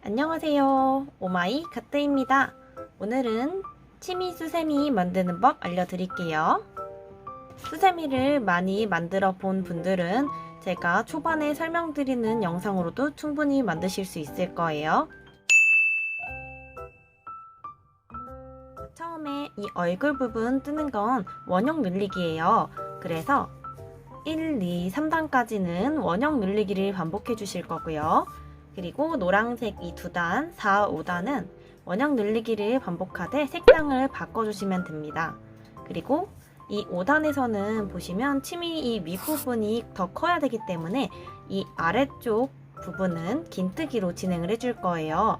안녕하세요. 오마이 가뜨입니다. 오늘은 치미 수세미 만드는 법 알려드릴게요. 수세미를 많이 만들어 본 분들은 제가 초반에 설명드리는 영상으로도 충분히 만드실 수 있을 거예요. 처음에 이 얼굴 부분 뜨는 건 원형 늘리기예요. 그래서 1, 2, 3단까지는 원형 늘리기를 반복해 주실 거고요. 그리고 노란색 이 2단, 4, 5단은 원형 늘리기를 반복하되 색상을 바꿔주시면 됩니다. 그리고 이 5단에서는 보시면 치미 이 윗부분이 더 커야 되기 때문에 이 아래쪽 부분은 긴뜨기로 진행을 해줄 거예요.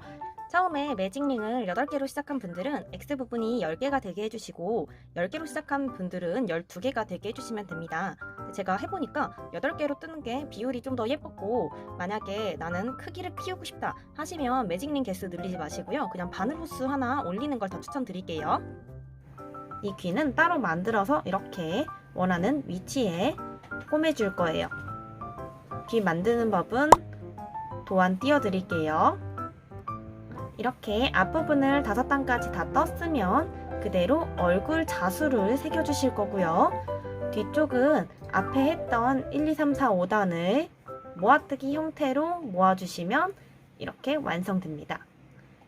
처음에 매직링을 8개로 시작한 분들은 X 부분이 10개가 되게 해주시고 10개로 시작한 분들은 12개가 되게 해주시면 됩니다. 제가 해보니까 8개로 뜨는 게 비율이 좀 더 예뻤고, 만약에 나는 크기를 키우고 싶다 하시면 매직링 개수 늘리지 마시고요. 그냥 바늘 호스 하나 올리는 걸 더 추천드릴게요. 이 귀는 따로 만들어서 이렇게 원하는 위치에 꿰매줄 거예요. 귀 만드는 법은 도안 띄워드릴게요. 이렇게 앞부분을 5단까지 다 떴으면 그대로 얼굴 자수를 새겨주실 거고요. 뒤쪽은 앞에 했던 1, 2, 3, 4, 5단을 모아뜨기 형태로 모아주시면 이렇게 완성됩니다.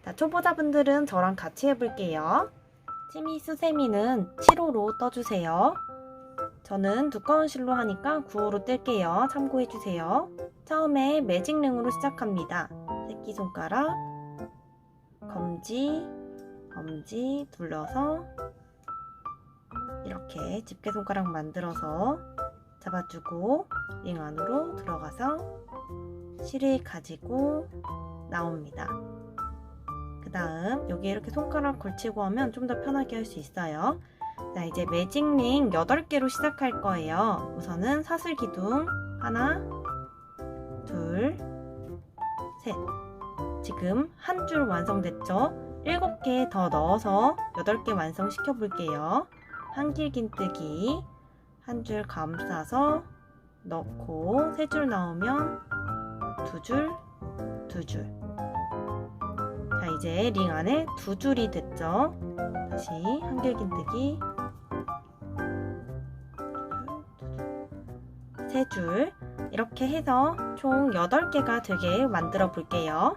자, 초보자분들은 저랑 같이 해볼게요. 치미 수세미는 7호로 떠주세요. 저는 두꺼운 실로 하니까 9호로 뜰게요. 참고해주세요. 처음에 매직링으로 시작합니다. 새끼손가락, 검지, 엄지 둘러서 이렇게 집게손가락 만들어서 잡아주고 링 안으로 들어가서 실을 가지고 나옵니다. 그 다음 여기 이렇게 손가락 걸치고 하면 좀 더 편하게 할 수 있어요. 자, 이제 매직링 8개로 시작할 거예요. 우선은 사슬기둥 하나, 둘, 셋. 지금 한 줄 완성됐죠? 7개 더 넣어서 8개 완성시켜 볼게요. 한길 긴뜨기 한 줄 감싸서 넣고 3줄 나오면 2줄, 2줄. 자, 이제 링 안에 2줄이 됐죠? 다시 한길 긴뜨기 3줄. 이렇게 해서 총 8개가 되게 만들어 볼게요.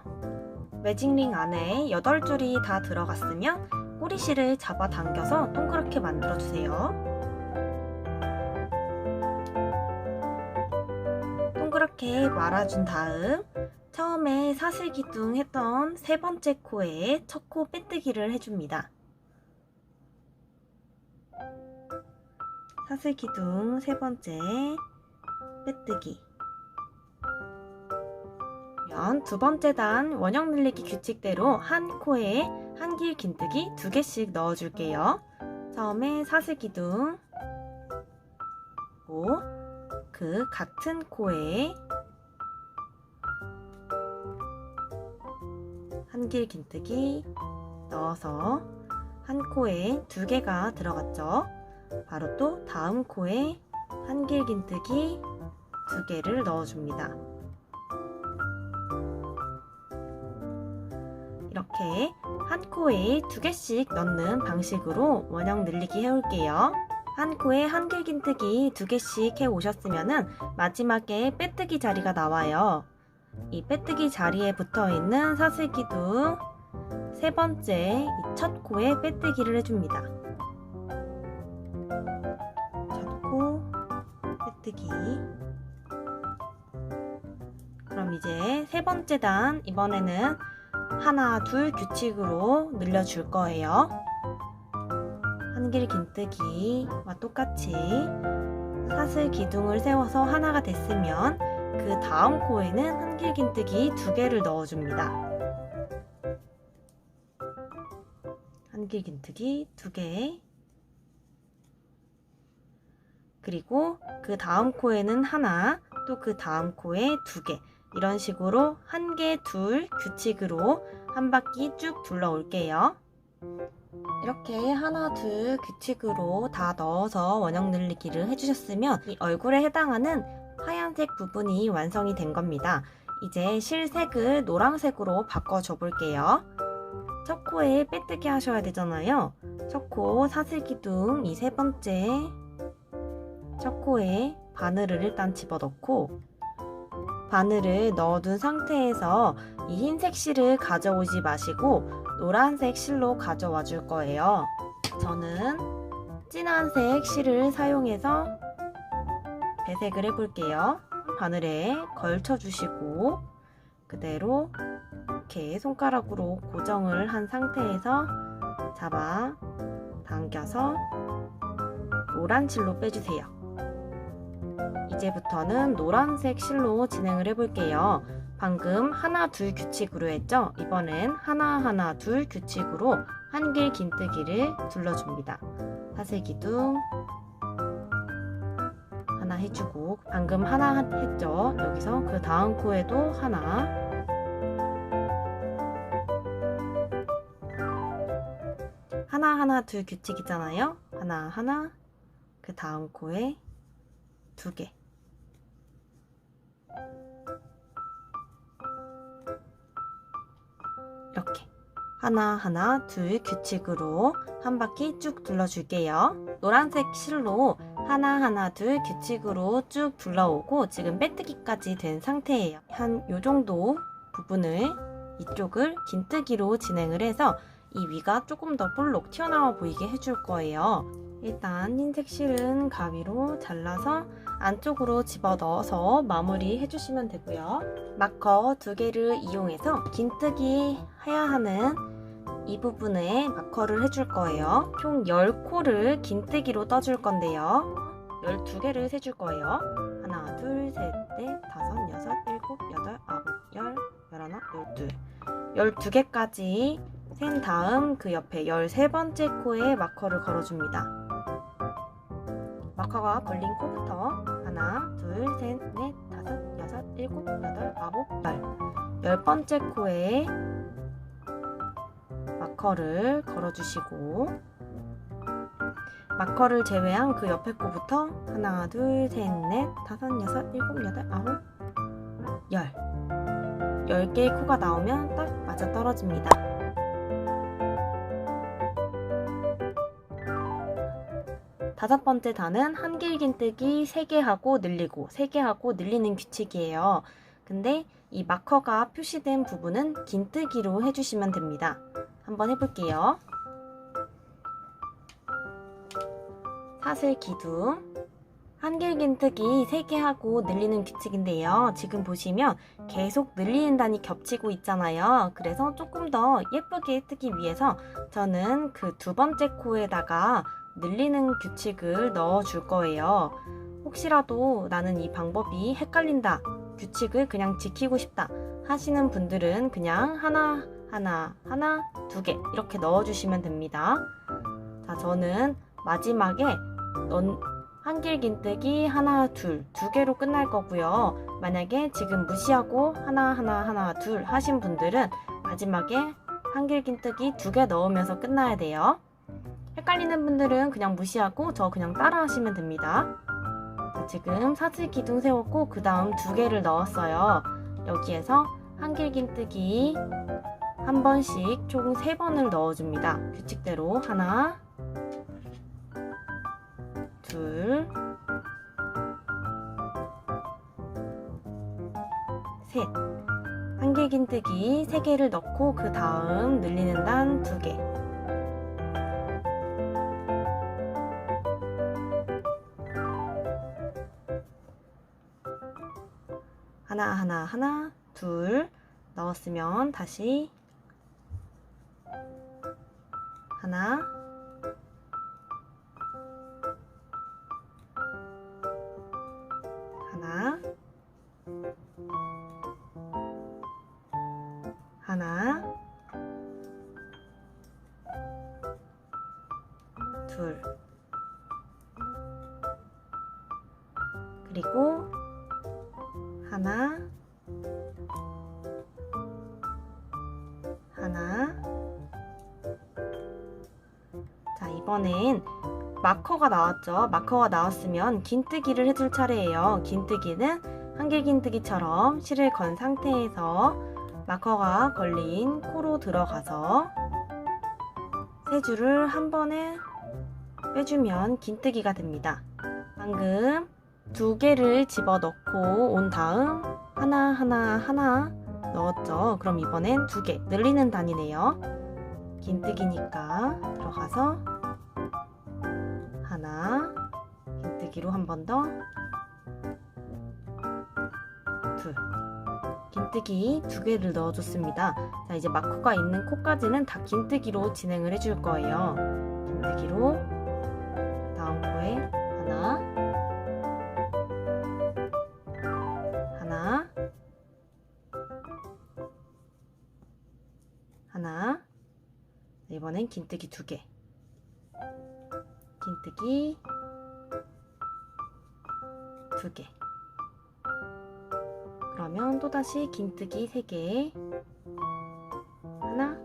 매직링 안에 8줄이 다 들어갔으면 꼬리실을 잡아당겨서 동그랗게 만들어주세요. 동그랗게 말아준 다음 처음에 사슬기둥 했던 3번째 코에 첫 코 빼뜨기를 해줍니다. 사슬기둥 3번째 빼뜨기. 두 번째 단 원형 늘리기 규칙대로 한 코에 한길 긴뜨기 2개씩 넣어줄게요. 처음에 사슬기둥 그 같은 코에 한길 긴뜨기 넣어서 한 코에 2개가 들어갔죠. 바로 또 다음 코에 한길 긴뜨기 2개를 넣어줍니다. 이렇게 한 코에 2개씩 넣는 방식으로 원형 늘리기 해올게요. 한 코에 한길 긴뜨기 2개씩 해오셨으면 마지막에 빼뜨기 자리가 나와요. 이 빼뜨기 자리에 붙어있는 사슬기둥 3번째 첫 코에 빼뜨기를 해줍니다. 첫 코 빼뜨기. 그럼 이제 3번째 단 이번에는 하나, 둘 규칙으로 늘려줄 거예요. 한길 긴뜨기와 똑같이 사슬 기둥을 세워서 하나가 됐으면 그 다음 코에는 한길 긴뜨기 2개를 넣어줍니다. 한길 긴뜨기 2개. 그리고 그 다음 코에는 하나, 또 그 다음 코에 2개. 이런 식으로 1개, 2 규칙으로 한 바퀴 쭉 둘러 올게요. 이렇게 하나, 둘 규칙으로 다 넣어서 원형 늘리기를 해주셨으면 이 얼굴에 해당하는 하얀색 부분이 완성이 된 겁니다. 이제 실색을 노란색으로 바꿔줘 볼게요. 첫 코에 빼뜨기 하셔야 되잖아요. 첫 코 사슬기둥 이 세 번째 첫 코에 바늘을 일단 집어넣고 바늘을 넣어둔 상태에서 이 흰색 실을 가져오지 마시고 노란색 실로 가져와 줄 거예요. 저는 진한색 실을 사용해서 배색을 해볼게요. 바늘에 걸쳐주시고 그대로 이렇게 손가락으로 고정을 한 상태에서 잡아 당겨서 노란 실로 빼주세요. 이제부터는 노란색 실로 진행을 해볼게요. 방금 하나 둘 규칙으로 했죠? 이번엔 하나 둘 규칙으로 한길 긴뜨기를 둘러줍니다. 사슬기둥 하나 해주고 방금 하나 했죠? 여기서 그 다음 코에도 하나 하나 둘 규칙이잖아요. 하나 그 다음 코에 2개 이렇게 하나 둘 규칙으로 한 바퀴 쭉 둘러줄게요. 노란색 실로 하나 둘 규칙으로 쭉 둘러오고 지금 빼뜨기까지 된 상태예요. 한 요정도 부분을 이쪽을 긴뜨기로 진행을 해서 이 위가 조금 더 볼록 튀어나와 보이게 해줄 거예요. 일단 흰색 실은 가위로 잘라서 안쪽으로 집어넣어서 마무리 해주시면 되고요. 마커 2개를 이용해서 긴뜨기 해야 하는 이 부분에 마커를 해줄 거예요. 총 10코를 긴뜨기로 떠줄 건데요. 12개를 세줄 거예요. 하나, 둘, 셋, 넷, 다섯, 여섯, 일곱, 여덟, 아홉, 열, 열하나, 12. 12개까지 센 다음 그 옆에 13번째 코에 마커를 걸어줍니다. 마커가 걸린 코부터 하나, 둘, 셋, 넷, 다섯, 여섯, 일곱, 여덟, 아홉, 열 10번째 코에 마커를 걸어주시고 마커를 제외한 그 옆에 코부터 하나, 둘, 셋, 넷, 다섯, 여섯, 일곱, 여덟, 아홉, 10개의 코가 나오면 딱 맞아 떨어집니다. 다섯 번째 단은 한길 긴뜨기 3개 하고 늘리고 3개 하고 늘리는 규칙이에요. 근데 이 마커가 표시된 부분은 긴뜨기로 해주시면 됩니다. 한번 해볼게요. 사슬 기둥 한길 긴뜨기 3개 하고 늘리는 규칙인데요. 지금 보시면 계속 늘리는 단이 겹치고 있잖아요. 그래서 조금 더 예쁘게 뜨기 위해서 저는 그 2번째 코에다가 늘리는 규칙을 넣어줄 거예요. 혹시라도 나는 이 방법이 헷갈린다, 규칙을 그냥 지키고 싶다 하시는 분들은 그냥 하나, 2개 이렇게 넣어주시면 됩니다. 자, 저는 마지막에 한길 긴뜨기 하나, 둘, 2개로 끝날 거고요. 만약에 지금 무시하고 하나, 둘 하신 분들은 마지막에 한길 긴뜨기 2개 넣으면서 끝나야 돼요. 헷갈리는 분들은 그냥 무시하고 저 그냥 따라 하시면 됩니다. 자, 지금 사슬 기둥 세웠고 그 다음 2개를 넣었어요. 여기에서 한길 긴뜨기 한 번씩 총 3번을 넣어줍니다. 규칙대로 하나, 둘, 셋. 한길 긴뜨기 3개를 넣고 그 다음 늘리는 단 2개. 하나, 둘 넣었으면 다시 하나, 둘, 그리고 하나, 자, 이번엔 마커가 나왔죠. 마커가 나왔으면 긴뜨기를 해줄 차례예요. 긴뜨기는 한길긴뜨기처럼 실을 건 상태에서 마커가 걸린 코로 들어가서 세 줄을 한 번에 빼주면 긴뜨기가 됩니다. 방금 두 개를 집어넣고 온 다음 하나 넣었죠. 그럼 이번엔 두 개 늘리는 단위네요. 긴뜨기니까 들어가서 하나, 긴뜨기로 한 번 더, 둘. 긴뜨기 두 개를 넣어줬습니다. 자, 이제 마커가 있는 코까지는 다 긴뜨기로 진행을 해줄 거예요. 긴뜨기로 다음 코에 하나, 이번엔 긴뜨기 두 개, 긴뜨기 두 개. 그러면 또다시 긴뜨기 3개, 하나,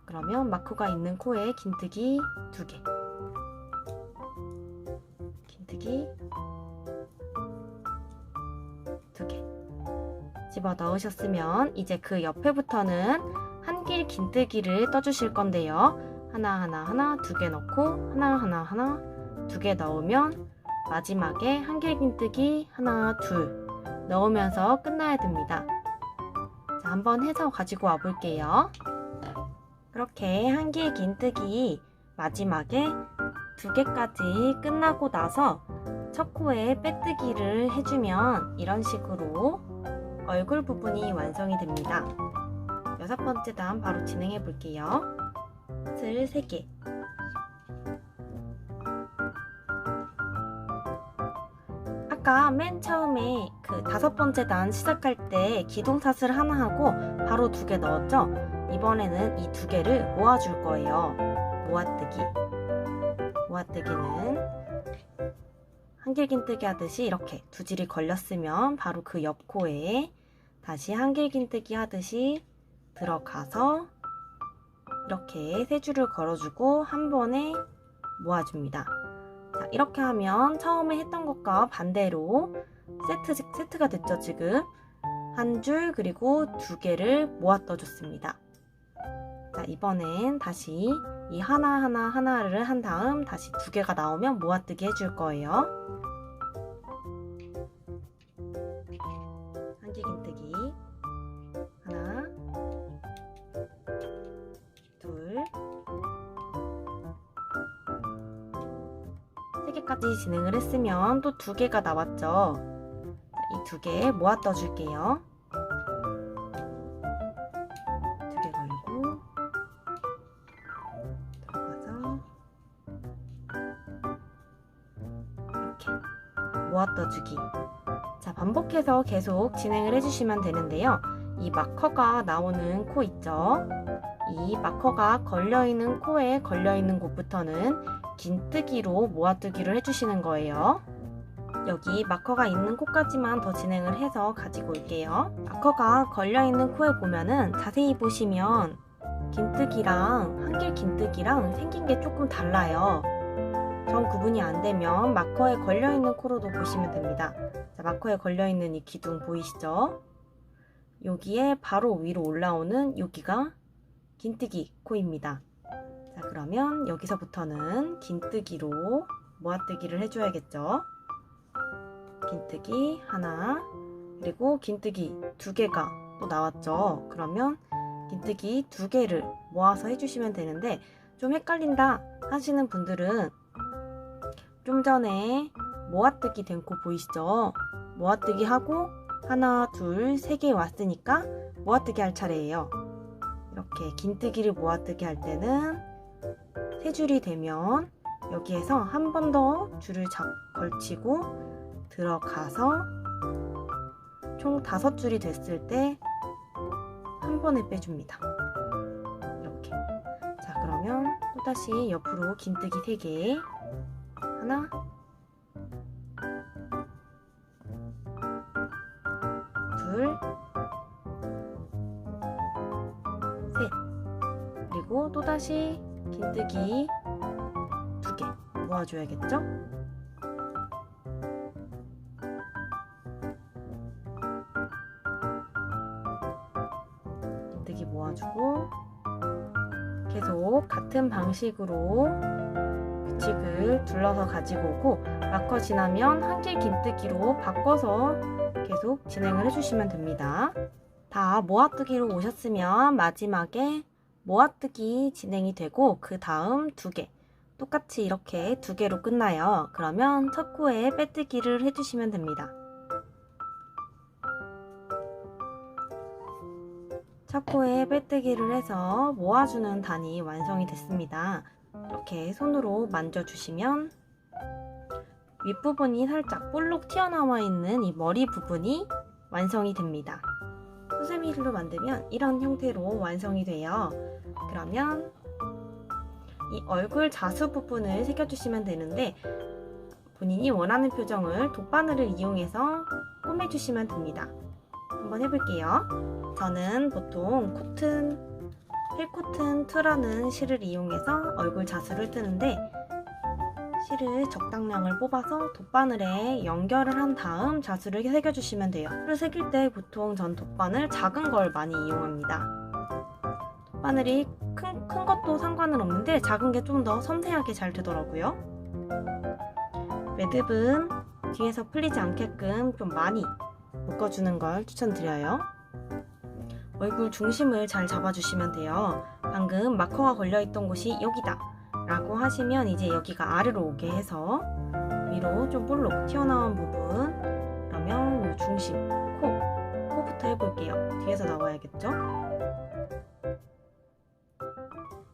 그러면 마커가 있는 코에 긴뜨기 2개, 긴뜨기 2개 집어 넣으셨으면 이제 그 옆에부터는 한길 긴뜨기를 떠주실 건데요. 하나, 2개 넣고 하나, 2개 넣으면 마지막에 한길 긴뜨기 하나, 둘 넣으면서 끝나야 됩니다. 자, 한번 해서 가지고 와 볼게요. 그렇게 한길 긴뜨기 마지막에 2개까지 끝나고 나서 첫 코에 빼뜨기를 해주면 이런 식으로 얼굴 부분이 완성이 됩니다. 6번째 단 바로 진행해 볼게요. 붓을 3개, 아까 맨 처음에 그 5번째 단 시작할 때 기둥사슬 하나 하고 바로 2개 넣었죠? 이번에는 이 2개를 모아줄 거예요. 모아뜨기는 한길긴뜨기 하듯이 이렇게 두 줄이 걸렸으면 바로 그 옆 코에 다시 한길긴뜨기 하듯이 들어가서 이렇게 세 줄을 걸어주고 한 번에 모아줍니다. 자, 이렇게 하면 처음에 했던 것과 반대로 세트가 됐죠. 지금 한 줄 그리고 2개를 모아 떠줬습니다. 자, 이번엔 다시 이 하나를 한 다음 다시 2개가 나오면 모아뜨기 해줄 거예요. 한길긴뜨기 하나, 둘, 3개까지 진행을 했으면 또 2개가 나왔죠. 이 2개 모아 떠줄게요. 2개 걸리고 들어가서 이렇게 모아 떠주기. 자, 반복해서 계속 진행을 해주시면 되는데요. 이 마커가 나오는 코 있죠? 이 마커가 걸려있는 코에 걸려있는 곳부터는 긴뜨기로 모아뜨기를 해주시는 거예요. 여기 마커가 있는 코까지만 더 진행을 해서 가지고 올게요. 마커가 걸려있는 코에 보면은 자세히 보시면 긴뜨기랑 한길 긴뜨기랑 생긴 게 조금 달라요. 정 구분이 안 되면 마커에 걸려있는 코로도 보시면 됩니다. 자, 마커에 걸려있는 이 기둥 보이시죠? 여기에 바로 위로 올라오는 여기가 긴뜨기 코입니다. 자, 그러면 여기서부터는 긴뜨기로 모아뜨기를 해줘야겠죠. 긴뜨기 하나, 그리고 긴뜨기 2개가 또 나왔죠. 그러면 긴뜨기 2개를 모아서 해주시면 되는데 좀 헷갈린다 하시는 분들은 좀 전에 모아뜨기 된 코 보이시죠? 모아뜨기 하고 하나, 둘, 3개 왔으니까 모아뜨기 할 차례예요. 이렇게 긴뜨기를 모아뜨기 할 때는 3줄이 되면 여기에서 한 번 더 줄을 걸치고 들어가서 총 5줄이 됐을 때 한 번에 빼줍니다. 이렇게. 자, 그러면 또다시 옆으로 긴뜨기 3개, 하나, 둘, 셋, 그리고 또다시 긴뜨기 2개 모아줘야겠죠? 긴뜨기 모아주고 계속 같은 방식으로 규칙을 둘러서 가지고 오고 마커 지나면 한길 긴뜨기로 바꿔서 계속 진행을 해주시면 됩니다. 다 모아뜨기로 오셨으면 마지막에 모아뜨기 진행이 되고 그 다음 2개 똑같이 이렇게 2개로 끝나요. 그러면 첫 코에 빼뜨기를 해주시면 됩니다. 첫 코에 빼뜨기를 해서 모아주는 단이 완성이 됐습니다. 이렇게 손으로 만져주시면 윗부분이 살짝 볼록 튀어나와 있는 이 머리 부분이 완성이 됩니다. 수세미로 만들면 이런 형태로 완성이 돼요. 그러면 이 얼굴 자수 부분을 새겨주시면 되는데 본인이 원하는 표정을 돗바늘을 이용해서 꾸며주시면 됩니다. 한번 해볼게요. 저는 보통 필코튼 2라는 실을 이용해서 얼굴 자수를 뜨는데 실을 적당량을 뽑아서 돗바늘에 연결을 한 다음 자수를 새겨주시면 돼요. 실을 새길 때 보통 전 돗바늘 작은 걸 많이 이용합니다. 돗바늘이 큰 것도 상관은 없는데 작은 게 좀 더 섬세하게 잘 되더라고요. 매듭은 뒤에서 풀리지 않게끔 좀 많이 묶어주는 걸 추천드려요. 얼굴 중심을 잘 잡아주시면 돼요. 방금 마커가 걸려있던 곳이 여기다 라고 하시면 이제 여기가 아래로 오게 해서 위로 좀 볼록 튀어나온 부분, 그러면 이 중심, 코부터 해볼게요. 뒤에서 나와야겠죠?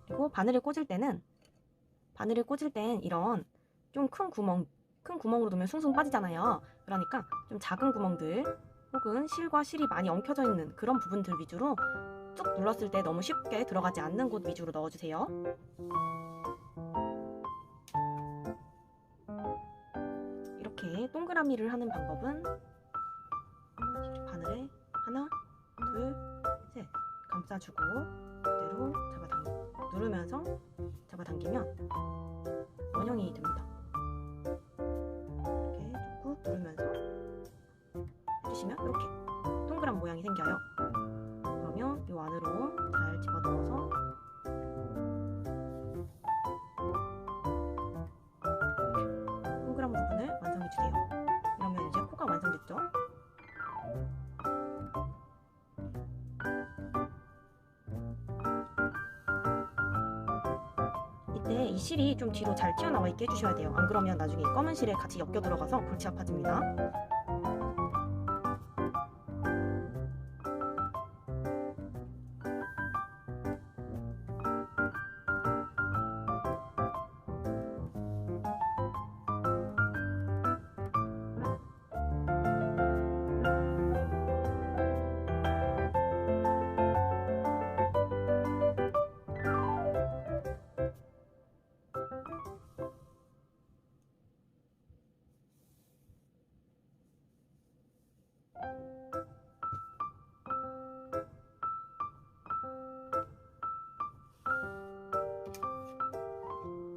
그리고 바늘을 꽂을 땐 이런 좀 큰 구멍으로 두면 숭숭 빠지잖아요. 그러니까 좀 작은 구멍들 혹은 실과 실이 많이 엉켜져 있는 그런 부분들 위주로 쭉 눌렀을 때 너무 쉽게 들어가지 않는 곳 위주로 넣어주세요. 이렇게 동그라미를 하는 방법은 바늘에 하나, 둘, 셋 감싸주고 그대로 누르면서 잡아당기면 원형이 됩니다. 이렇게 꾹 누르면서 해주시면 이렇게 동그란 모양이 생겨요. 그러면 이 안으로 잘 집어넣어서 동그란 부분을 완성해주세요. 그러면 이제 코가 완성됐죠? 이때 이 실이 좀 뒤로 잘 튀어나와 있게 해주셔야 돼요. 안 그러면 나중에 검은 실에 같이 엮여 들어가서 골치 아파집니다.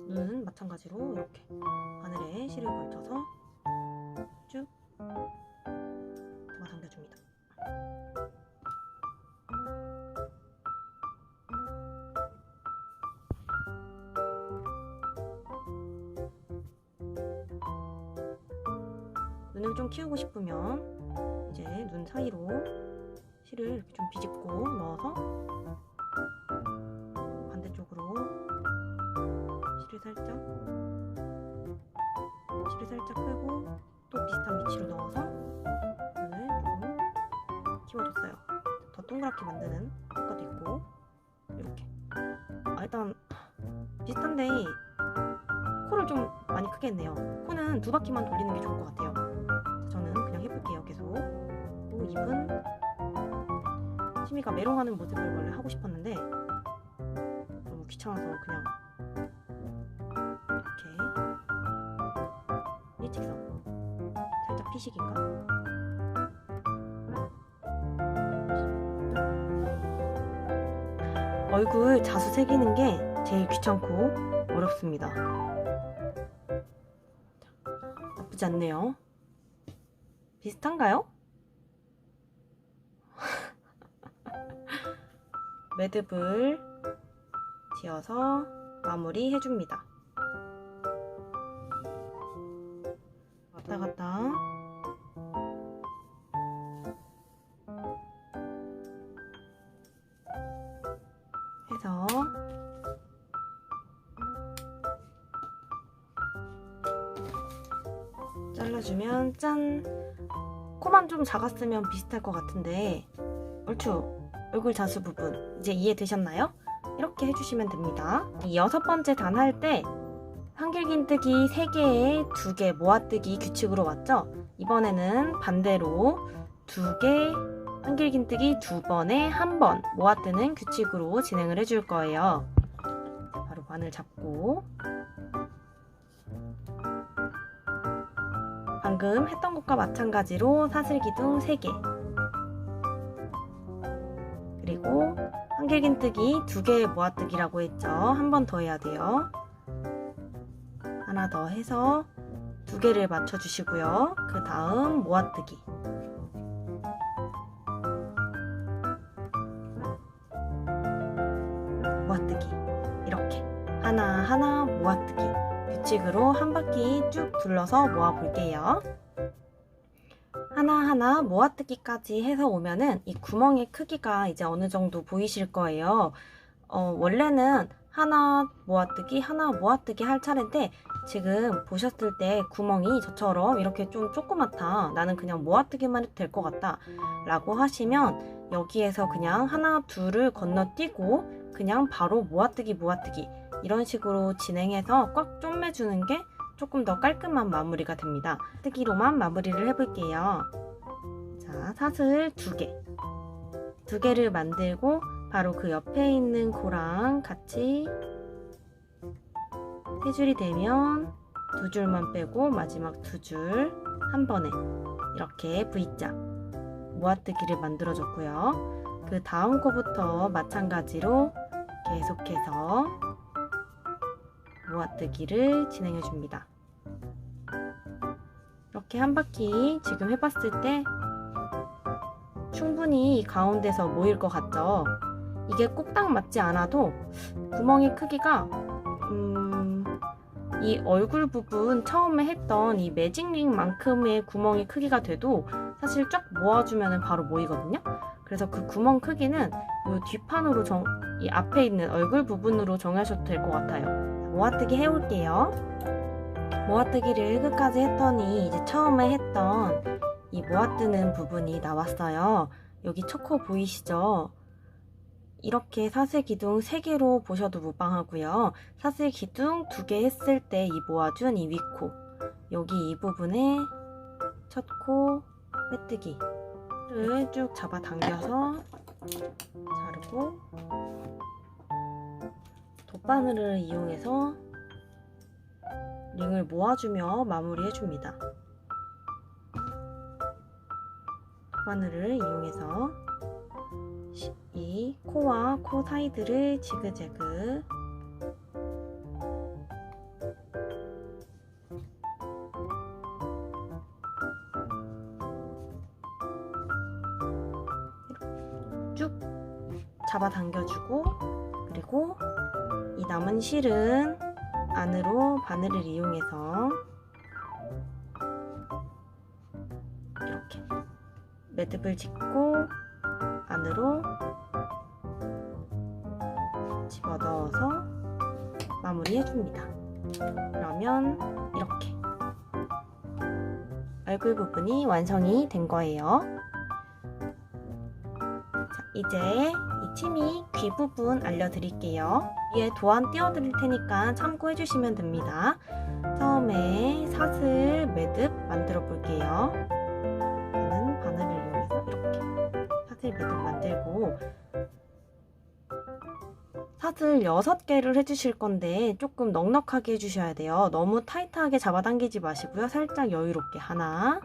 눈은 마찬가지로 이렇게 바늘에 실을 걸쳐서 쭉 잡아당겨줍니다. 눈을 좀 키우고 싶으면 이제 눈 사이로 실을 이렇게 좀 비집고 넣어서 반대쪽으로 실을 살짝 끄고 또 비슷한 위치로 넣어서 눈을 조금 키워줬어요. 더 동그랗게 만드는 효과도 있고 이렇게 일단 비슷한데 코를 좀 많이 크게 했네요. 코는 2바퀴만 돌리는 게 좋을 것 같아요. 저는 그냥 해볼게요. 계속. 또 입은 시미가 메롱하는 모습을 원래 하고 싶었는데 너무 귀찮아서 그냥 이렇게 일직선 살짝 피식인가? 얼굴 자수 새기는 게 제일 귀찮고 어렵습니다. 나쁘지 않네요. 비슷한가요? 매듭을 지어서 마무리 해줍니다. 왔다 갔다 해서 잘라주면 짠! 코만 좀 작았으면 비슷할 것 같은데 얼추 얼굴 자수 부분 이제 이해되셨나요? 이렇게 해주시면 됩니다. 이 6번째 단 할 때 한길긴뜨기 3개에 2개 모아뜨기 규칙으로 왔죠? 이번에는 반대로 2개 한길긴뜨기 2번에 1번 모아뜨는 규칙으로 진행을 해줄 거예요. 바로 바늘 잡고 방금 했던 것과 마찬가지로 사슬기둥 3개 그리고 한길긴뜨기 2개의 모아뜨기라고 했죠. 한 번 더 해야 돼요. 하나 더 해서 2개를 맞춰주시고요. 그 다음 모아뜨기 모아뜨기 이렇게 하나하나 모아뜨기 규칙으로 한 바퀴 쭉 둘러서 모아 볼게요. 하나하나 모아뜨기까지 해서 오면은 이 구멍의 크기가 이제 어느 정도 보이실 거예요. 원래는 하나 모아뜨기 할 차례인데 지금 보셨을 때 구멍이 저처럼 이렇게 좀 조그맣다, 나는 그냥 모아뜨기만 해도 될 것 같다 라고 하시면 여기에서 그냥 하나 둘을 건너뛰고 그냥 바로 모아뜨기 이런 식으로 진행해서 꽉 쪼매주는 게 조금 더 깔끔한 마무리가 됩니다. 뜨기로만 마무리를 해볼게요. 자, 사슬 2개를 만들고 바로 그 옆에 있는 코랑 같이 3줄이 되면 2줄만 빼고 마지막 2줄 한 번에 이렇게 V자 모아뜨기를 만들어줬고요. 그 다음 코부터 마찬가지로 계속해서 모아뜨기를 진행해 줍니다. 이렇게 한 바퀴 지금 해봤을 때 충분히 가운데서 모일 것 같죠? 이게 꼭 딱 맞지 않아도 구멍의 크기가 이 얼굴 부분 처음에 했던 이 매직링만큼의 구멍의 크기가 돼도 사실 쫙 모아주면 바로 모이거든요. 그래서 그 구멍 크기는 이 뒷판으로 이 앞에 있는 얼굴 부분으로 정하셔도 될 것 같아요. 모아뜨기 해올게요. 모아뜨기를 끝까지 했더니 이제 처음에 했던 이 모아뜨는 부분이 나왔어요. 여기 첫 코 보이시죠? 이렇게 사슬기둥 3개로 보셔도 무방하고요. 사슬기둥 2개 했을 때 이 모아준 이 윗코, 여기 이 부분에 첫 코 빼뜨기를 쭉 잡아 당겨서 자르고 돗바늘을 이용해서 링을 모아주며 마무리해줍니다. 돗바늘을 이용해서 이 코와 코 사이드를 지그재그 쭉 잡아 당겨주고, 그리고 이 남은 실은 안으로 바늘을 이용해서 이렇게 매듭을 짓고 안으로 집어넣어서 마무리해줍니다. 그러면 이렇게 얼굴 부분이 완성이 된 거예요. 자, 이제 이 치미 귀 부분 알려드릴게요. 위에 도안 띄워드릴 테니까 참고해주시면 됩니다. 처음에 사슬 매듭 만들어 볼게요. 저는 바늘을 이용해서 이렇게 사슬 매듭 만들고, 사슬 6개를 해주실 건데 조금 넉넉하게 해주셔야 돼요. 너무 타이트하게 잡아당기지 마시고요. 살짝 여유롭게 하나,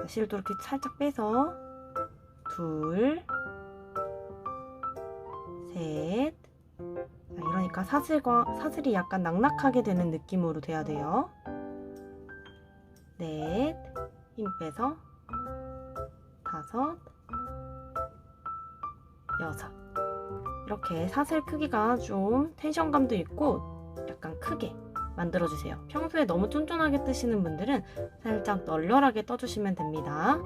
실도 이렇게 살짝 빼서 둘, 셋, 자, 이러니까 사슬이 약간 낙낙하게 되는 느낌으로 돼야 돼요. 넷, 힘 빼서 다섯, 여섯. 이렇게 사슬 크기가 좀 텐션감도 있고 약간 크게 만들어주세요. 평소에 너무 쫀쫀하게 뜨시는 분들은 살짝 널널하게 떠주시면 됩니다.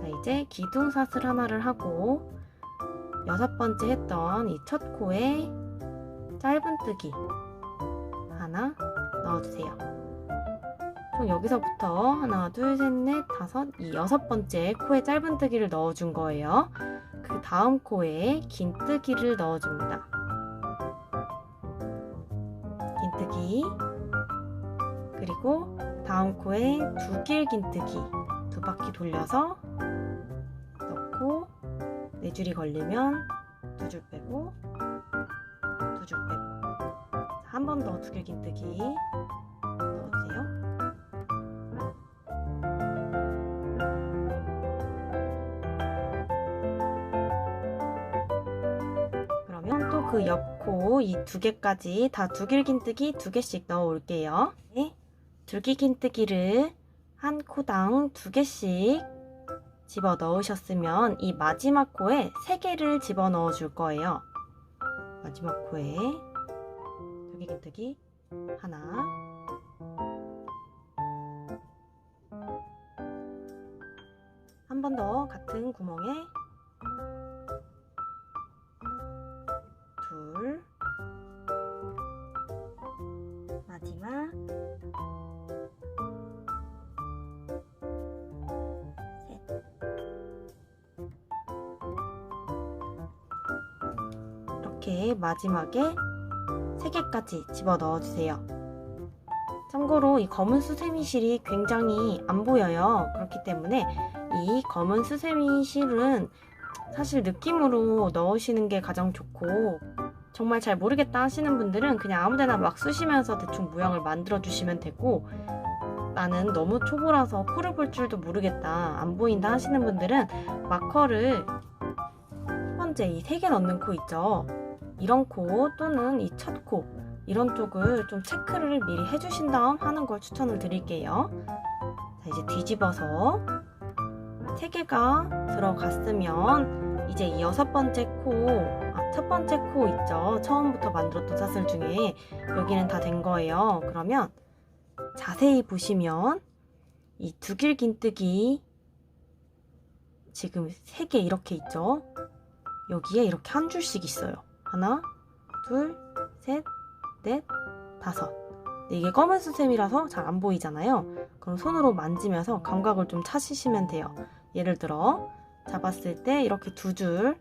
자, 이제 기둥사슬 하나를 하고 6번째 했던 이 첫 코에 짧은뜨기 하나 넣어주세요. 총 여기서부터 하나, 둘, 셋, 넷, 다섯, 이 6번째 코에 짧은뜨기를 넣어준 거예요. 그 다음 코에 긴뜨기를 넣어줍니다. 긴뜨기, 그리고 다음 코에 두길 긴뜨기 2바퀴 돌려서 넣고 4줄이 걸리면 2줄 빼고 2줄 빼고, 한 번 더 두길 긴뜨기 넣어주세요. 그러면 또 그 옆코 이 2개까지 다 두길 긴뜨기 2개씩 넣어 올게요. 네, 두길 긴뜨기를 한 코당 2개씩 집어 넣으셨으면 이 마지막 코에 3개를 집어 넣어 줄 거예요. 마지막 코에 두길 긴뜨기 하나, 한 번 더 같은 구멍에 둘, 마지막 셋. 이렇게 마지막에 3개까지 집어 넣어주세요. 참고로 이 검은 수세미 실이 굉장히 안 보여요. 그렇기 때문에 이 검은 수세미 실은 사실 느낌으로 넣으시는 게 가장 좋고, 정말 잘 모르겠다 하시는 분들은 그냥 아무데나 막 쑤시면서 대충 모양을 만들어 주시면 되고, 나는 너무 초보라서 코를 볼 줄도 모르겠다, 안 보인다 하시는 분들은 마커를 첫 번째 이 3개 넣는 코 있죠, 이런 코 또는 이 첫 코 이런 쪽을 좀 체크를 미리 해주신 다음 하는 걸 추천을 드릴게요. 자, 이제 뒤집어서 3개가 들어갔으면 이제 이 6번째 코, 첫 번째 코 있죠, 처음부터 만들었던 사슬 중에 여기는 다 된 거예요. 그러면 자세히 보시면 이 두길 긴뜨기 지금 3개 이렇게 있죠, 여기에 이렇게 한 줄씩 있어요. 하나, 둘, 셋, 넷, 다섯. 근데 이게 검은 수세미라서 잘 안 보이잖아요. 그럼 손으로 만지면서 감각을 좀 찾으시면 돼요. 예를 들어 잡았을 때 이렇게 2줄,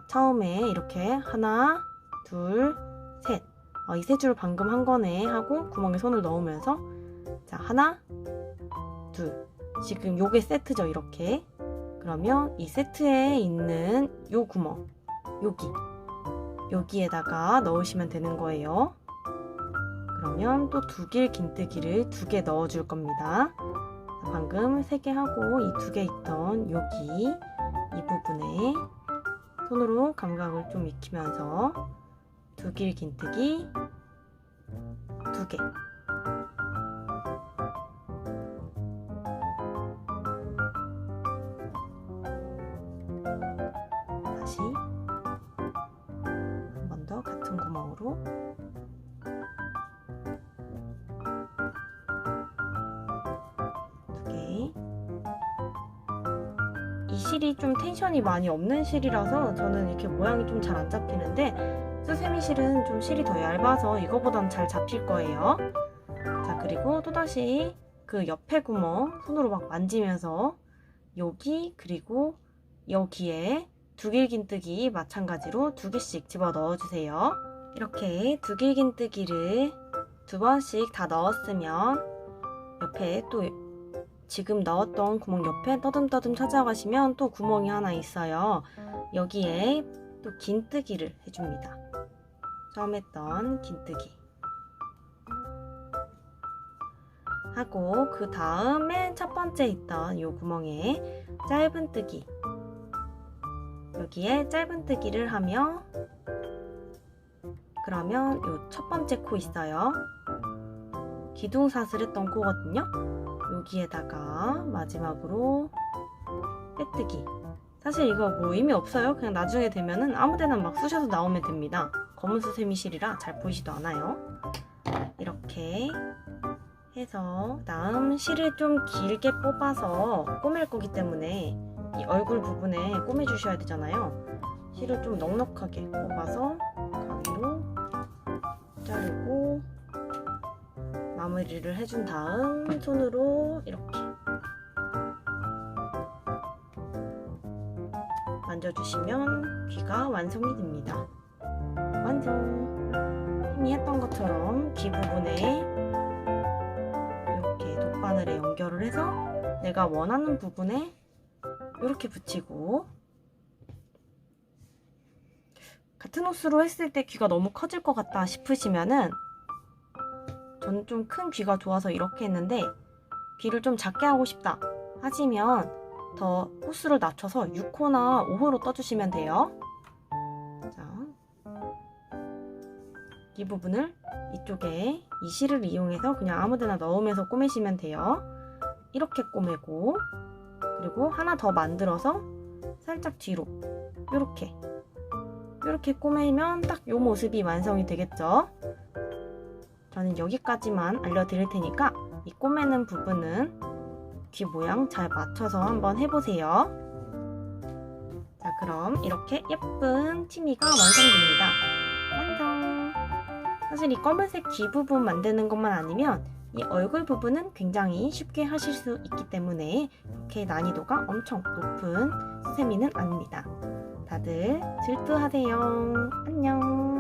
처음에 이렇게 하나, 둘, 셋, 이 3줄 방금 한 거네 하고 구멍에 손을 넣으면서, 자, 하나, 둘, 지금 요게 세트죠, 이렇게. 그러면 이 세트에 있는 요 구멍, 여기에다가 넣으시면 되는 거예요. 그러면 또 두길 긴뜨기를 2개 넣어 줄 겁니다. 방금 3개 하고 이 2개 있던 여기 이 부분에 손으로 감각을 좀 익히면서 두길 긴뜨기 2개, 다시 한 번 더 같은 구멍으로 2개. 이 실이 좀 텐션이 많이 없는 실이라서 저는 이렇게 모양이 좀 잘 안 잡히는데, 수세미 실은 좀 실이 더 얇아서 이거보단 잘 잡힐 거예요. 자, 그리고 또다시 그 옆에 구멍 손으로 막 만지면서 여기 그리고 여기에 두길 긴뜨기 마찬가지로 2개씩 집어 넣어주세요. 이렇게 두길 긴뜨기를 2번씩 다 넣었으면 옆에 또 지금 넣었던 구멍 옆에 떠듬떠듬 찾아가시면 또 구멍이 하나 있어요. 여기에 또 긴뜨기를 해줍니다. 처음 했던 긴뜨기 하고, 그 다음에 첫 번째 있던 이 구멍에 짧은뜨기, 여기에 짧은뜨기를 하며 그러면 요 첫 번째 코 있어요. 기둥사슬 했던 코거든요. 여기에다가 마지막으로 빼뜨기. 사실 이거 뭐 의미 없어요. 그냥 나중에 되면은 아무데나 막 쑤셔서 나오면 됩니다. 검은 수세미 실이라 잘 보이지도 않아요. 이렇게 해서 다음 실을 좀 길게 뽑아서 꼬맬 거기 때문에 이 얼굴 부분에 꼬매 주셔야 되잖아요. 실을 좀 넉넉하게 뽑아서 가위로 자르고 마무리를 해준 다음 손으로 이렇게 만져주시면 귀가 완성이 됩니다. 완성! 쌤이 했던 것처럼 귀 부분에 이렇게 돗바늘에 연결을 해서 내가 원하는 부분에 이렇게 붙이고, 같은 옷으로 했을 때 귀가 너무 커질 것 같다 싶으시면은, 저는 좀 큰 귀가 좋아서 이렇게 했는데 귀를 좀 작게 하고 싶다 하시면 더 호수를 낮춰서 6호나 5호로 떠주시면 돼요. 자, 이 부분을 이쪽에 이 실을 이용해서 그냥 아무데나 넣으면서 꼬매시면 돼요. 이렇게 꼬매고, 그리고 하나 더 만들어서 살짝 뒤로 이렇게 꼬매면 딱 이 모습이 완성이 되겠죠. 저는 여기까지만 알려드릴 테니까 이 꼬매는 부분은 귀 모양 잘 맞춰서 한번 해보세요. 자, 그럼 이렇게 예쁜 치미가 완성됩니다. 완성! 사실 이 검은색 귀 부분 만드는 것만 아니면 이 얼굴 부분은 굉장히 쉽게 하실 수 있기 때문에 이렇게 난이도가 엄청 높은 수세미는 아닙니다. 다들 질투하세요. 안녕!